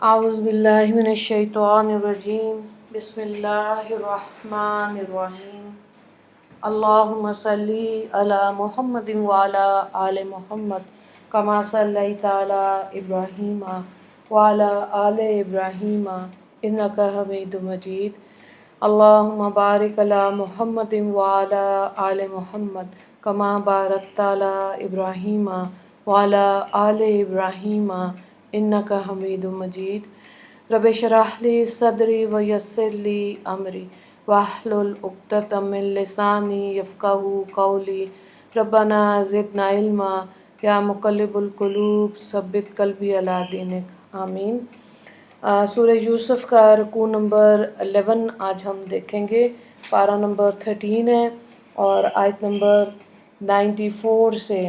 أعوذ بالله من الشيطان الرجيم بسم الله الرحمن الرحيم اللهم صل على محمد وعلى آل محمد كما صليت على إبراهيم وعلى آل إبراهيم إنك حميد مجيد اللهم بارك على محمد وعلى آل محمد كما باركت على إبراهيم وعلى آل إبراهيم إنك حميد مجيد رب اشرح لي صدري ويسر لي أمري واحلل عقدة من لساني يفقهوا قولي ربنا زدنا علما یا مقلب القلوب ثبت قلبی علی دینک آمین۔ سورہ یوسف کا رکوع نمبر 11 آج ہم دیکھیں گے، پارہ نمبر 13 ہے اور آیت نمبر 94 سے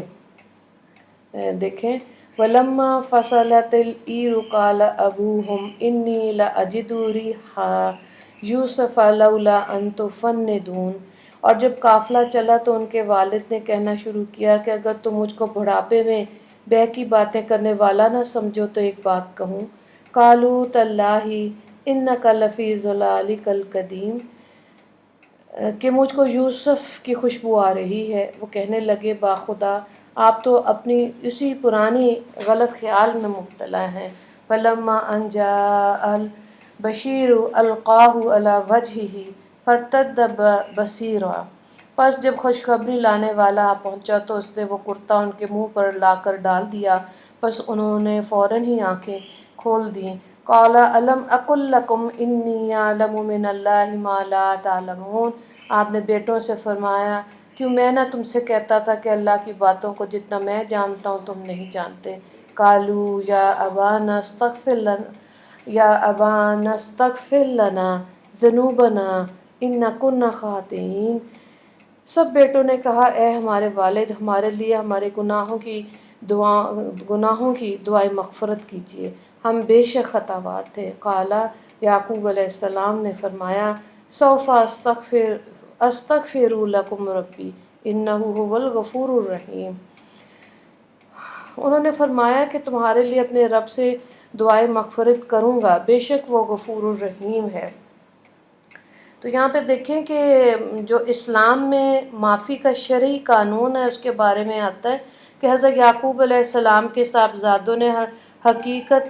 دیکھیں۔ وَلَمَّا فَصَلَتِ الْعِيرُ قَالَ أَبُوهُمْ إِنِّي لَأَجِدُ رِيحَ يُوسُفَ لَوْلَا أَن تُفَنِّدُونِ، اور جب قافلہ چلا تو ان کے والد نے کہنا شروع کیا کہ اگر تم مجھ کو بڑھاپے میں بہکی باتیں کرنے والا نہ سمجھو تو ایک بات کہوں۔ قَالُوا تَاللَّهِ إِنَّكَ لَفِي ضَلَالِكَ الْقَدِيمِ، کہ مجھ کو یوسف کی خوشبو آ رہی ہے۔ وہ کہنے لگے باخدا آپ تو اپنی اسی پرانی غلط خیال میں مبتلا ہیں۔ فَلَمَّا أَن جَاءَ الْبَشِيرُ أَلْقَاهُ عَلَى وَجْهِهِ فَارْتَدَّ بَصِيرًا، پس جب خوشخبری لانے والا پہنچا تو اس نے وہ کرتا ان کے منہ پر لا کر ڈال دیا، پس انہوں نے فوراً ہی آنکھیں کھول دیں۔ قَالَ أَلَمْ أَقُلْ لَكُمْ إِنِّي أَعْلَمُ مِنَ اللَّهِ مَا لَا تَعْلَمُونَ، آپ نے بیٹوں سے فرمایا کیوں میں نہ تم سے کہتا تھا کہ اللہ کی باتوں کو جتنا میں جانتا ہوں تم نہیں جانتے۔ قَالُوا يَا أَبَانَا اسْتَغْفِرْ لَنَا ذُنُوبَنَا إِنَّا كُنَّا خَاطِئِينَ، سب بیٹوں نے کہا اے ہمارے والد ہمارے لیے ہمارے گناہوں کی دعائے مغفرت کیجیے، ہم بے شک خطاوار تھے۔ قال یعقوب علیہ السلام نے فرمایا سوف استغفر لکم ربی انہ هو الغفور الرحیم، انہوں نے فرمایا کہ تمہارے لیے اپنے رب سے دعائے مغفرت کروں گا، بے شک وہ غفور الرحیم ہے۔ تو یہاں پہ دیکھیں کہ جو اسلام میں معافی کا شرعی قانون ہے اس کے بارے میں آتا ہے کہ حضرت یعقوب علیہ السلام کے صاحبزادوں نے حقیقت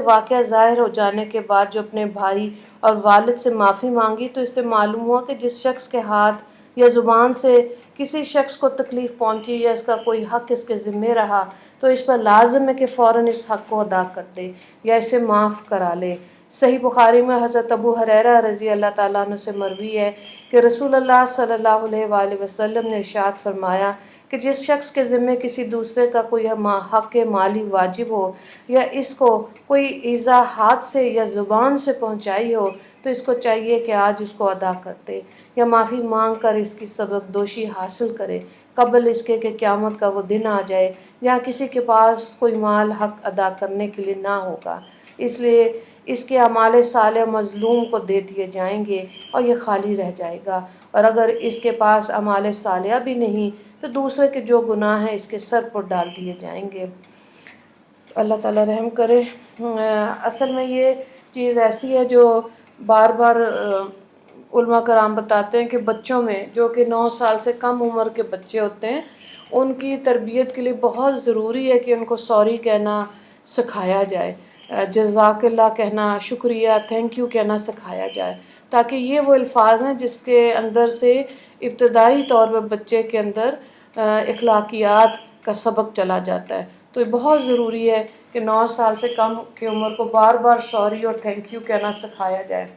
واقعہ ظاہر ہو جانے کے بعد جو اپنے بھائی اور والد سے معافی مانگی، تو اس سے معلوم ہوا کہ جس شخص کے ہاتھ یا زبان سے کسی شخص کو تکلیف پہنچی یا اس کا کوئی حق اس کے ذمہ رہا تو اس پر لازم ہے کہ فوراً اس حق کو ادا کر دے یا اسے معاف کرا لے۔ صحیح بخاری میں حضرت ابو ہریرہ رضی اللہ تعالیٰ عنہ سے مروی ہے کہ رسول اللہ صلی اللہ علیہ وآلہ وسلم نے ارشاد فرمایا کہ جس شخص کے ذمے کسی دوسرے کا کوئی حق مالی واجب ہو یا اس کو کوئی ایذا ہاتھ سے یا زبان سے پہنچائی ہو تو اس کو چاہیے کہ آج اس کو ادا کر دے یا معافی مانگ کر اس کی سبق دوشی حاصل کرے قبل اس کے کہ قیامت کا وہ دن آ جائے جہاں کسی کے پاس کوئی مال حق ادا کرنے کے لیے نہ ہوگا، اس لیے اس کے اعمال صالح مظلوم کو دے دیے جائیں گے اور یہ خالی رہ جائے گا، اور اگر اس کے پاس اعمال صالحہ بھی نہیں تو دوسرے کے جو گناہ ہیں اس کے سر پر ڈال دیے جائیں گے۔ اللہ تعالیٰ رحم کرے۔ اصل میں یہ چیز ایسی ہے جو بار بار علماء کرام بتاتے ہیں کہ بچوں میں جو کہ 9 سال سے کم عمر کے بچے ہوتے ہیں ان کی تربیت کے لیے بہت ضروری ہے کہ ان کو سوری کہنا سکھایا جائے، جزاک اللہ کہنا، شکریہ، تھینک یو کہنا سکھایا جائے، تاکہ یہ وہ الفاظ ہیں جس کے اندر سے ابتدائی طور پر بچے کے اندر اخلاقیات کا سبق چلا جاتا ہے۔ تو یہ بہت ضروری ہے کہ 9 سال سے کم کی عمر کو بار بار سوری اور تھینک یو کہنا سکھایا جائے،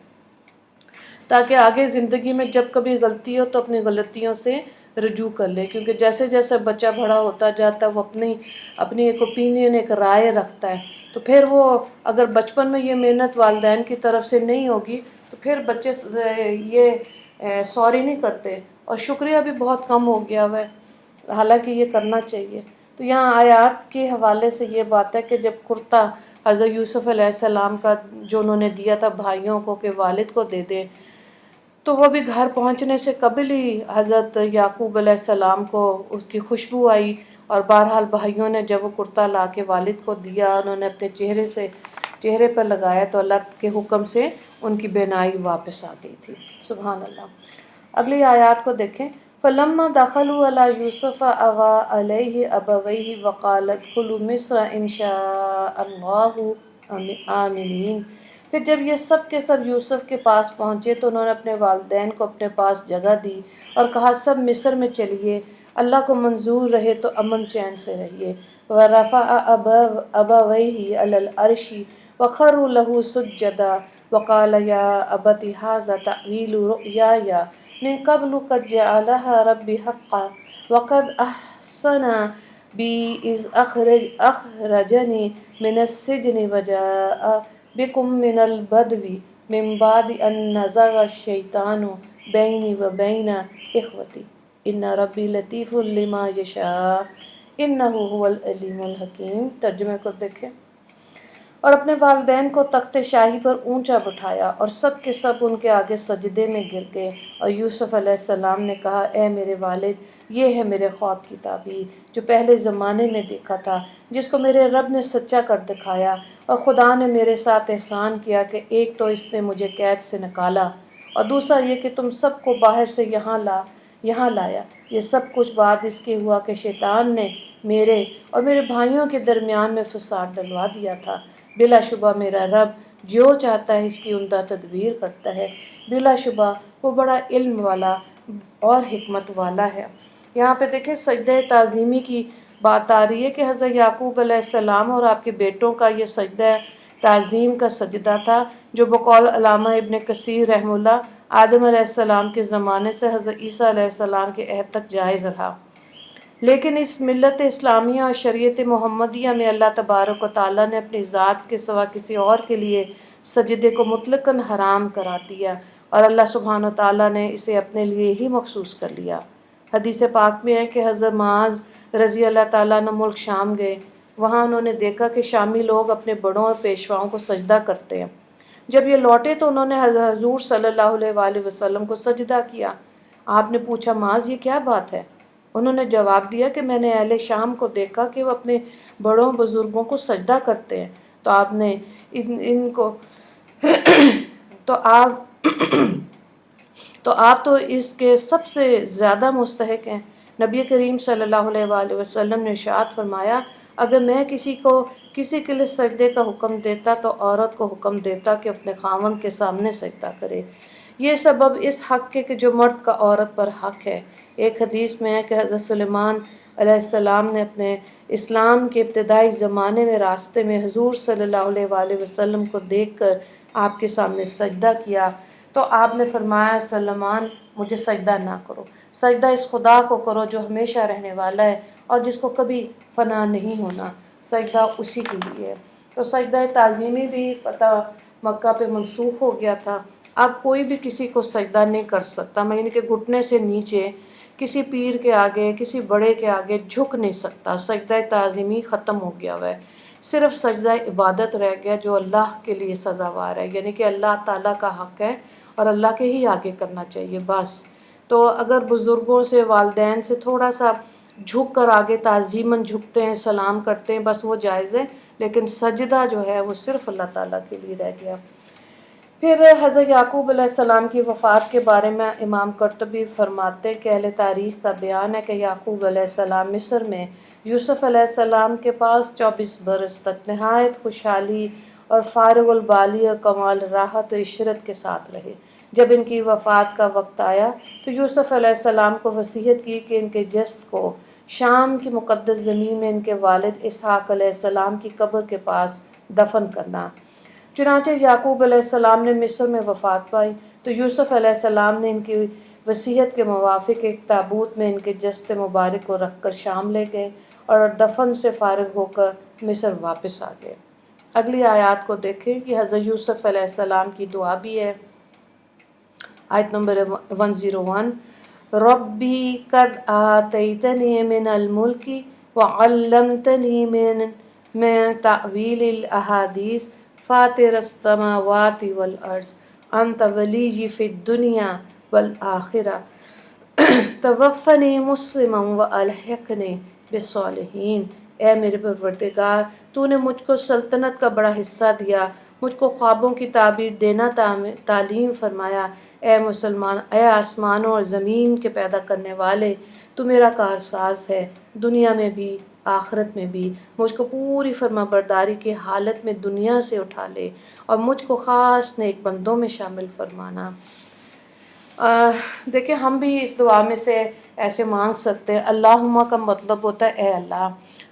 تاکہ آگے زندگی میں جب کبھی غلطی ہو تو اپنی غلطیوں سے رجوع کر لے، کیونکہ جیسے جیسے بچہ بڑا ہوتا جاتا ہے وہ اپنی ایک اوپینین، ایک رائے رکھتا ہے، تو پھر وہ اگر بچپن میں یہ محنت والدین کی طرف سے نہیں ہوگی تو پھر بچے یہ سوری نہیں کرتے، اور شکریہ بھی بہت کم ہو گیا ہوا ہے، حالانکہ یہ کرنا چاہیے۔ تو یہاں آیات کے حوالے سے یہ بات ہے کہ جب کرتا حضرت یوسف علیہ السلام کا جو انہوں نے دیا تھا بھائیوں کو کہ والد کو دے دیں، تو وہ بھی گھر پہنچنے سے قبل ہی حضرت یعقوب علیہ السلام کو اس کی خوشبو آئی، اور بہرحال بھائیوں نے جب وہ کرتا لا کے والد کو دیا، انہوں نے اپنے چہرے پر لگایا تو اللہ کے حکم سے ان کی بینائی واپس آ گئی تھی۔ سبحان اللہ۔ اگلی آیات کو دیکھیں۔ فَلَمَّا دَخَلُوا عَلَى يُوسُفَ آوَى إِلَيْهِ أَبَوَيْهِ وَقَالَ ادْخُلُوا مِصْرَ إِن شَاءَ اللَّهُ آمِنِينَ۔ پھر جب یہ سب کے سب یوسف کے پاس پہنچے تو انہوں نے اپنے والدین کو اپنے پاس جگہ دی اور کہا سب مصر میں چلیے، اللہ کو منظور رہے تو امن چین سے رہیے۔ وَرَفَعَ أَبَوَيْهِ عَلَى الْعَرْشِ وَخَرُّوا لَهُ سُجَّدًا وَقَالَ يَا أَبَتِ هَٰذَا تَأْوِيلُ رُؤْيَايَ من قبل قد جعلها ربي حقا وقد أحسن بي إذ أخرجني من السجن وجاء بكم من البدو من بعد أن نزغ الشيطان بيني وبين إخوتي إن ربي لطيف لما يشاء إنه هو العليم الحكيم۔ ترجمے کو دیکھیں۔ اور اپنے والدین کو تخت شاہی پر اونچا بٹھایا اور سب کے سب ان کے آگے سجدے میں گر گئے، اور یوسف علیہ السلام نے کہا اے میرے والد، یہ ہے میرے خواب کی تعبیر جو پہلے زمانے میں دیکھا تھا، جس کو میرے رب نے سچا کر دکھایا، اور خدا نے میرے ساتھ احسان کیا کہ ایک تو اس نے مجھے قید سے نکالا اور دوسرا یہ کہ تم سب کو باہر سے یہاں لایا۔ یہ سب کچھ بعد اس کے ہوا کہ شیطان نے میرے اور میرے بھائیوں کے درمیان میں فساد ڈلوا دیا تھا۔ بلا شبہ میرا رب جو چاہتا ہے اس کی عمدہ تدبیر کرتا ہے، بلا شبہ وہ بڑا علم والا اور حکمت والا ہے۔ یہاں پہ دیکھیں سجدہ تعظیمی کی بات آ رہی ہے کہ حضرت یعقوب علیہ السلام اور آپ کے بیٹوں کا یہ سجدہ تعظیم کا سجدہ تھا، جو بقول علامہ ابن کثیر رحمہ اللہ آدم علیہ السلام کے زمانے سے حضرت عیسیٰ علیہ السلام کے عہد تک جائز رہا، لیکن اس ملت اسلامیہ اور شریعت محمدیہ میں اللہ تبارک و تعالیٰ نے اپنی ذات کے سوا کسی اور کے لیے سجدے کو مطلقاً حرام قرار دیا، اور اللہ سبحانہ و تعالیٰ نے اسے اپنے لیے ہی مخصوص کر لیا۔ حدیث پاک میں ہے کہ حضرت معاذ رضی اللہ تعالیٰ عنہ ملک شام گئے، وہاں انہوں نے دیکھا کہ شامی لوگ اپنے بڑوں اور پیشواؤں کو سجدہ کرتے ہیں۔ جب یہ لوٹے تو انہوں نے حضور صلی اللہ علیہ وآلہ وسلم کو سجدہ کیا۔ آپ نے پوچھا معاذ یہ کیا بات ہے؟ انہوں نے جواب دیا کہ میں نے اہل شام کو دیکھا کہ وہ اپنے بڑوں بزرگوں کو سجدہ کرتے ہیں، تو آپ نے ان کو تو آپ تو اس کے سب سے زیادہ مستحق ہیں۔ نبی کریم صلی اللہ علیہ وآلہ وسلم نے ارشاد فرمایا اگر میں کسی کے لیے سجدے کا حکم دیتا تو عورت کو حکم دیتا کہ اپنے خاوند کے سامنے سجدہ کرے، یہ سبب اس حق کے کہ جو مرد کا عورت پر حق ہے۔ ایک حدیث میں ہے کہ حضرت سلیمان علیہ السلام نے اپنے اسلام کے ابتدائی زمانے میں راستے میں حضور صلی اللہ علیہ وآلہ وسلم کو دیکھ کر آپ کے سامنے سجدہ کیا، تو آپ نے فرمایا سلیمان مجھے سجدہ نہ کرو، سجدہ اس خدا کو کرو جو ہمیشہ رہنے والا ہے اور جس کو کبھی فنا نہیں ہونا، سجدہ اسی کے لیے ہے۔ تو سجدہ تعظیمی بھی فتح مکہ پہ منسوخ ہو گیا تھا، اب کوئی بھی کسی کو سجدہ نہیں کر سکتا، یعنی کہ گھٹنے سے نیچے کسی پیر کے آگے کسی بڑے کے آگے جھک نہیں سکتا، سجدہ تعظیمی ختم ہو گیا ہوا ہے، صرف سجدہ عبادت رہ گیا جو اللہ کے لیے سزاوار ہے، یعنی کہ اللہ تعالیٰ کا حق ہے اور اللہ کے ہی آگے کرنا چاہیے بس۔ تو اگر بزرگوں سے والدین سے تھوڑا سا جھک کر آگے تعظیماً جھکتے ہیں سلام کرتے ہیں بس وہ جائز ہے، لیکن سجدہ جو ہے وہ صرف اللہ تعالیٰ کے لیے رہ گیا۔ پھر حضرت یعقوب علیہ السلام کی وفات کے بارے میں امام قرطبی فرماتے ہیں کہ اہل تاریخ کا بیان ہے کہ یعقوب علیہ السلام مصر میں یوسف علیہ السلام کے پاس 24 برس تک نہایت خوشحالی اور فارغ البالی اور کمال راحت و عشرت کے ساتھ رہے۔ جب ان کی وفات کا وقت آیا تو یوسف علیہ السلام کو وصیت کی کہ ان کے جسد کو شام کی مقدس زمین میں ان کے والد اسحاق علیہ السلام کی قبر کے پاس دفن کرنا۔ چنانچہ یعقوب علیہ السلام نے مصر میں وفات پائی تو یوسف علیہ السلام نے ان کی وصیت کے موافق ایک تابوت میں ان کے جسد مبارک کو رکھ کر شام لے گئے اور دفن سے فارغ ہو کر مصر واپس آ گئے۔ اگلی آیات کو دیکھیں کہ حضرت یوسف علیہ السلام کی دعا بھی ہے۔ آیت نمبر 101 ربی قد آتیتنی من الملک وعلمتنی من تعویل الاحادیث فاطر السماوات والارض انت ولی فی الدنیا والآخرہ توفنی مسلما والحقنی بالصالحین، اے میرے پروردگار تو نے مجھ کو سلطنت کا بڑا حصہ دیا، مجھ کو خوابوں کی تعبیر دینا تعلیم فرمایا۔ اے مسلمان، اے آسمانوں اور زمین کے پیدا کرنے والے، تو میرا کارساز ہے، دنیا میں بھی آخرت میں بھی۔ مجھ کو پوری فرما برداری کی حالت میں دنیا سے اٹھا لے اور مجھ کو خاص نیک بندوں میں شامل فرمانا۔ دیکھیں ہم بھی اس دعا میں سے ایسے مانگ سکتے ہیں۔ اللہم کا مطلب ہوتا ہے اے اللہ۔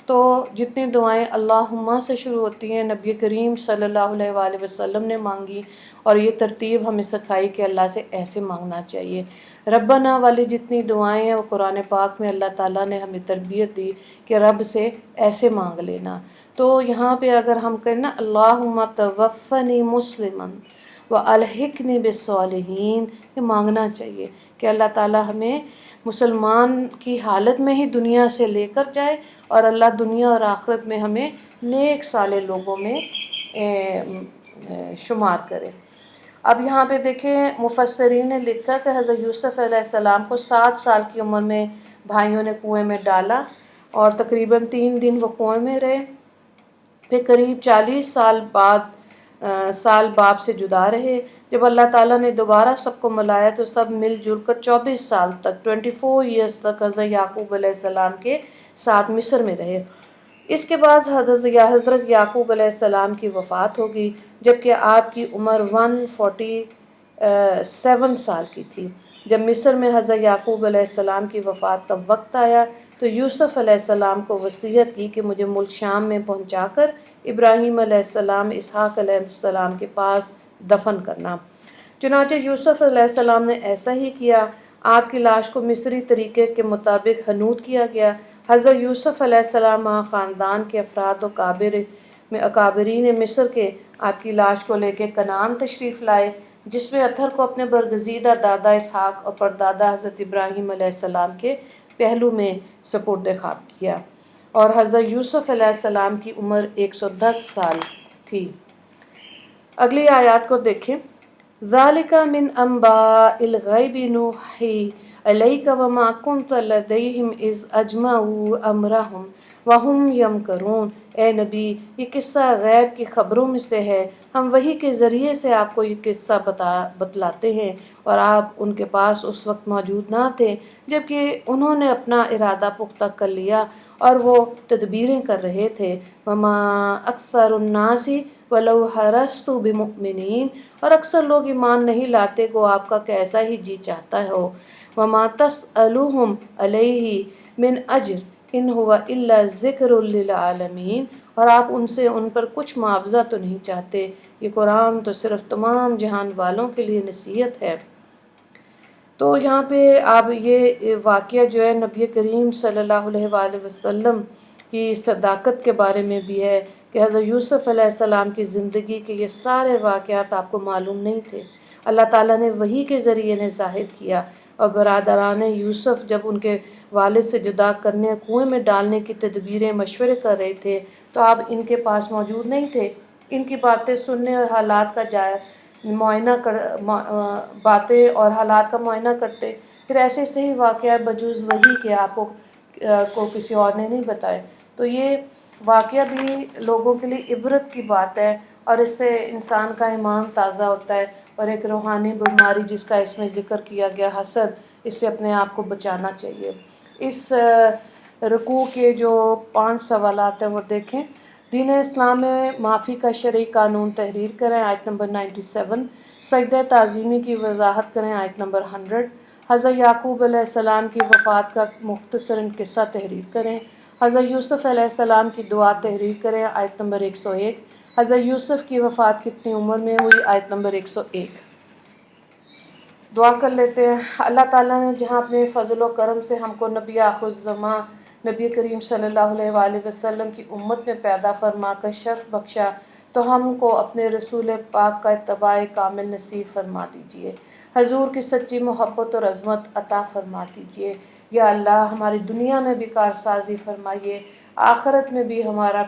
تو جتنی دعائیں اللہم سے شروع ہوتی ہیں نبی کریم صلی اللہ علیہ وآلہ وسلم نے مانگی، اور یہ ترتیب ہمیں سکھائی کہ اللہ سے ایسے مانگنا چاہیے۔ ربنا والی جتنی دعائیں ہیں وہ قرآن پاک میں اللہ تعالیٰ نے ہمیں تربیت دی کہ رب سے ایسے مانگ لینا۔ تو یہاں پہ اگر ہم کہیں نا اللہم توفنی مسلمن وَأَلْحِقْنِي بِالصَّالِحِينَ، یہ مانگنا چاہیے کہ اللہ تعالیٰ ہمیں مسلمان کی حالت میں ہی دنیا سے لے کر جائے، اور اللہ دنیا اور آخرت میں ہمیں نیک صالح لوگوں میں شمار کرے۔ اب یہاں پہ دیکھیں مفسرین نے لکھا کہ حضرت یوسف علیہ السلام کو 7 سال کی عمر میں بھائیوں نے کنویں میں ڈالا، اور تقریباً 3 دن وہ کنویں میں رہے، پھر قریب 40 سال باپ سے جدا رہے۔ جب اللہ تعالیٰ نے دوبارہ سب کو ملایا تو سب مل جل کر 24 سال تک 24 ایئرس تک حضرت یعقوب علیہ السلام کے ساتھ مصر میں رہے۔ اس کے بعد حضرت یعقوب علیہ السلام کی وفات ہوگی، جبکہ آپ کی عمر 147 سال کی تھی۔ جب مصر میں حضرت یعقوب علیہ السلام کی وفات کا وقت آیا تو یوسف علیہ السلام کو وصیت کی کہ مجھے ملک شام میں پہنچا کر ابراہیم علیہ السلام، اسحاق علیہ السلام کے پاس دفن کرنا۔ چنانچہ یوسف علیہ السلام نے ایسا ہی کیا۔ آپ کی لاش کو مصری طریقے کے مطابق حنوط کیا گیا۔ حضرت یوسف علیہ السلام خاندان کے افراد و اکابرین مصر کے آپ کی لاش کو لے کے کنعان تشریف لائے، جس میں اطہر کو اپنے برگزیدہ دادا اسحاق اور پردادا حضرت ابراہیم علیہ السلام کے پہلو میں سپرد خاک کیا، اور حضرت یوسف علیہ السلام کی عمر 110 سال تھی۔ اگلی آیات کو دیکھیں۔ ذَلِكَ مِنْ أَنْبَاءِ الْغَيْبِ نُوحِيهِ إِلَيْكَ وَمَا كُنْتَ لَدَيْهِمْ إِذْ أَجْمَعُوا أَمْرَهُمْ وَهُمْ يَمْكَرُونَ۔ اے نبی، یہ قصہ غیب کی خبروں میں سے ہے، ہم وحی کے ذریعے سے آپ کو یہ قصہ بتلاتے ہیں، اور آپ ان کے پاس اس وقت موجود نہ تھے جبکہ انہوں نے اپنا ارادہ پختہ کر لیا اور وہ تدبیریں کر رہے تھے۔ وَمَا أَكْثَرُ النَّاسِ وَلَوْ حَرَصْتُ بِمُؤْمِنِينَ، اور اکثر لوگ ایمان نہیں لاتے گو آپ کا کیسا ہی جی چاہتا ہو۔ وَمَا تَسْأَلُهُمْ عَلَيْهِ مِنْ أَجْرٍ إِنْ هُوَ إِلَّا ذِكْرٌ لِلْعَالَمِينَ، اور آپ ان پر کچھ معاوضہ تو نہیں چاہتے، یہ قرآن تو صرف تمام جہان والوں کے لیے نصیحت ہے۔ تو یہاں پہ آپ یہ واقعہ جو ہے نبی کریم صلی اللہ علیہ وآلہ وسلم کی صداقت کے بارے میں بھی ہے کہ حضرت یوسف علیہ السلام کی زندگی کے یہ سارے واقعات آپ کو معلوم نہیں تھے، اللہ تعالیٰ نے وحی کے ذریعے انہیں ظاہر کیا۔ اور برادران یوسف جب ان کے والد سے جدا کرنے، کنویں میں ڈالنے کی تدبیریں مشورے کر رہے تھے تو آپ ان کے پاس موجود نہیں تھے، ان کی باتیں سننے اور حالات کا باتیں اور حالات کا معائنہ کرتے، پھر ایسے صحیح واقعہ بجوز وحی کہ آپ کو کسی اور نے نہیں بتائے۔ تو یہ واقعہ بھی لوگوں کے لیے عبرت کی بات ہے، اور اس سے انسان کا ایمان تازہ ہوتا ہے، اور ایک روحانی بیماری جس کا اس میں ذکر کیا گیا حسد، اس سے اپنے آپ کو بچانا چاہیے۔ اس رکوع کے جو 5 سوالات ہیں وہ دیکھیں۔ دین اسلام میں معافی کا شرعی قانون تحریر کریں، آیت نمبر 97۔ سجدہ تعظیمی کی وضاحت کریں، آیت نمبر 100۔ حضرت یعقوب علیہ السلام کی وفات کا مختصر قصہ تحریر کریں۔ حضرت یوسف علیہ السلام کی دعا تحریر کریں، آیت نمبر 101۔ حضرت یوسف کی وفات کتنی عمر میں ہوئی، آیت نمبر 101۔ دعا کر لیتے ہیں۔ اللہ تعالیٰ نے جہاں اپنے فضل و کرم سے ہم کو نبی آخر الزماں نبی کریم صلی اللہ علیہ وآلہ وسلم کی امت میں پیدا فرما کر شرف بخشا، تو ہم کو اپنے رسول پاک کا اتباع کامل نصیب فرما دیجئے۔ حضور کی سچی محبت اور عظمت عطا فرما دیجئے۔ یا اللہ ہماری دنیا میں بھی کارسازی فرمائیے، آخرت میں بھی ہمارا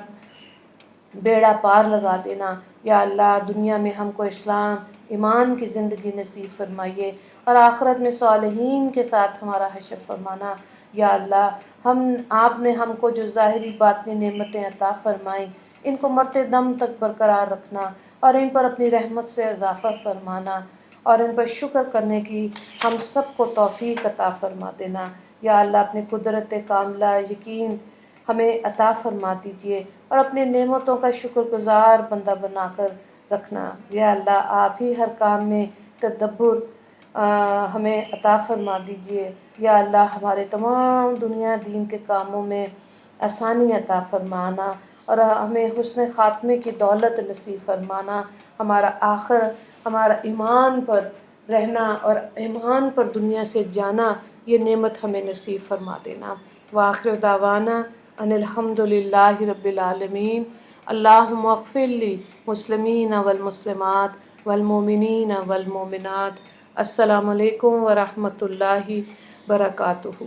بیڑا پار لگا دینا۔ یا اللہ دنیا میں ہم کو اسلام ایمان کی زندگی نصیب فرمائیے، اور آخرت میں صالحین کے ساتھ ہمارا حشر فرمانا۔ یا اللہ آپ نے ہم کو جو ظاہری باطنی نعمتیں عطا فرمائیں ان کو مرتے دم تک برقرار رکھنا اور ان پر اپنی رحمت سے اضافہ فرمانا اور ان پر شکر کرنے کی ہم سب کو توفیق عطا فرما دینا۔ یا اللہ اپنی قدرت کاملہ یقین ہمیں عطا فرما دیجیے اور اپنے نعمتوں کا شکر گزار بندہ بنا کر رکھنا۔ یا اللہ آپ ہی ہر کام میں تدبر ہمیں عطا فرما دیجیے۔ یا اللہ ہمارے تمام دنیا دین کے کاموں میں آسانی عطا فرمانا اور ہمیں حسن خاتمے کی دولت نصیب فرمانا، ہمارا ایمان پر رہنا اور ایمان پر دنیا سے جانا، یہ نعمت ہمیں نصیب فرما دینا۔ وآخر دعوانا ان الحمد للہ رب العالمین۔ اللہم اغفر لی مسلمین والمسلمات والمؤمنین والمؤمنات۔ السلام علیکم ورحمۃ اللہ وبرکاتہ۔